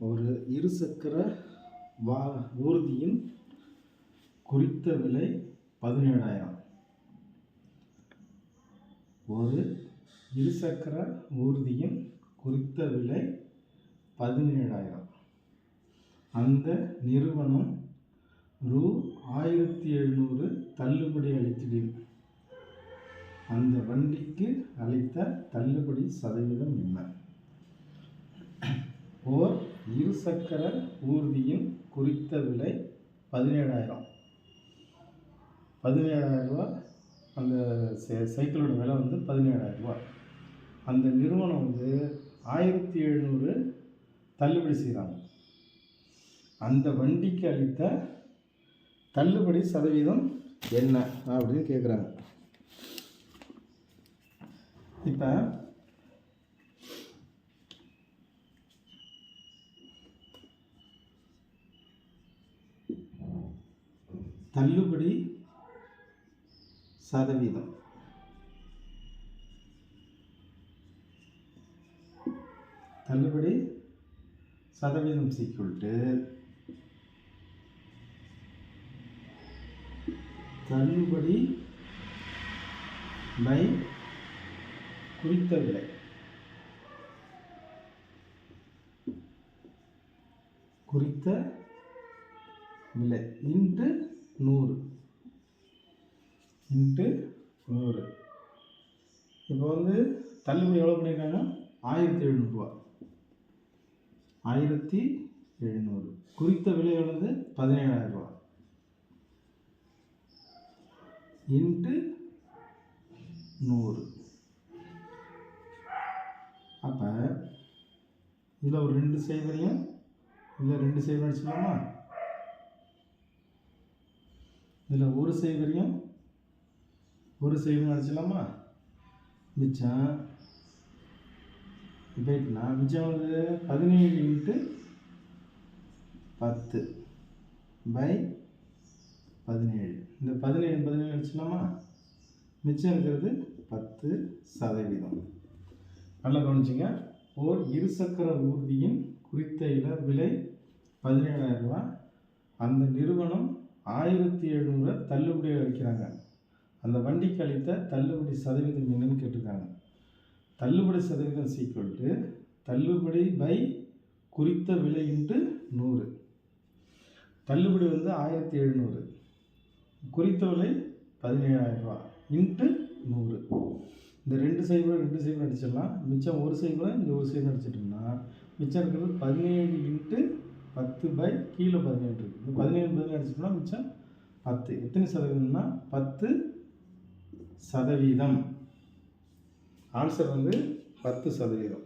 ஒரு இருசக்கர ஊர்தியின் குறித்த விலை 17,000. ஒரு இருசக்கர ஊர்தியின் குறித்த விலை 17,000. அந்த நிறுவனம் ரூ. 1,700 தள்ளுபடி அளித்திடும். அந்த வண்டிக்கு அளித்த தள்ளுபடி சதவீதம் என்ன? ஓர் இருசக்கர ஊர்தியின் குறித்த விலை 17,000. 17,000 ரூபா. அந்த சைக்கிளோட விலை 17,000 ரூபா. அந்த நிறுவனம் 1,700 தள்ளுபடி செய்கிறாங்க. அந்த வண்டிக்கு அளித்த தள்ளுபடி சதவீதம் என்ன அப்படின்னு கேட்குறாங்க. இப்போ தள்ளுபடி சதவீதம் சீக்கிரட்டு தள்ளுபடி பை குறித்த விலை. குறித்த விலை இன்ட்டு 100. இப்போ தள்ளுபடி எவ்வளோ பண்ணியிருக்காங்க? 1,700 ரூபா. 1,700. குறித்த விலை 17,000 ரூபா இன்ட்டு 100. அப்போ இதில் ஒரு 2 சைவரையும் இதில் 2 சைவரம் அடிச்சுக்கலாமா? இதில் ஒரு சைவரையும் அடிச்சிடலாமா? மிச்சம் போயிட்டுனா மிச்சம் 17 இன்ட்டு 10 பை 17. இந்த 17 அடிச்சிடலாமா? மிச்சம் இருக்கிறது 10%. நல்லா கவனிச்சிங்க. ஓர் இருசக்கர ஊர்தியின் குறித்த விலை 17,000 ரூபா. அந்த நிறுவனம் 1,700 தள்ளுபடி அளிக்கிறாங்க. அந்த வண்டிக்கு அளித்த தள்ளுபடி சதவீதம் என்னன்னு கேட்டிருக்காங்க. தள்ளுபடி சதவீதம் சீக்கிரட்டு தள்ளுபடி பை குறித்த விலை இன்ட்டு 100. தள்ளுபடி 1,700, குறித்த விலை 17,000 ரூபா இன்ட்டு 100. இந்த 2 சைவரம் அடிச்சிடலாம். மிச்சம் ஒரு சைவரம் இந்த ஒரு சைவரம் அடிச்சிட்டோம்னா மிச்சம் இருக்கிறது 17 இன்ட்டு 10 பை கீழே 17 இருக்குது. இந்த 17 அடிச்சிட்டோம்னா மிச்சம் 10. எத்தனை சதவீதம்னா 10%. ஆன்சர் 10%.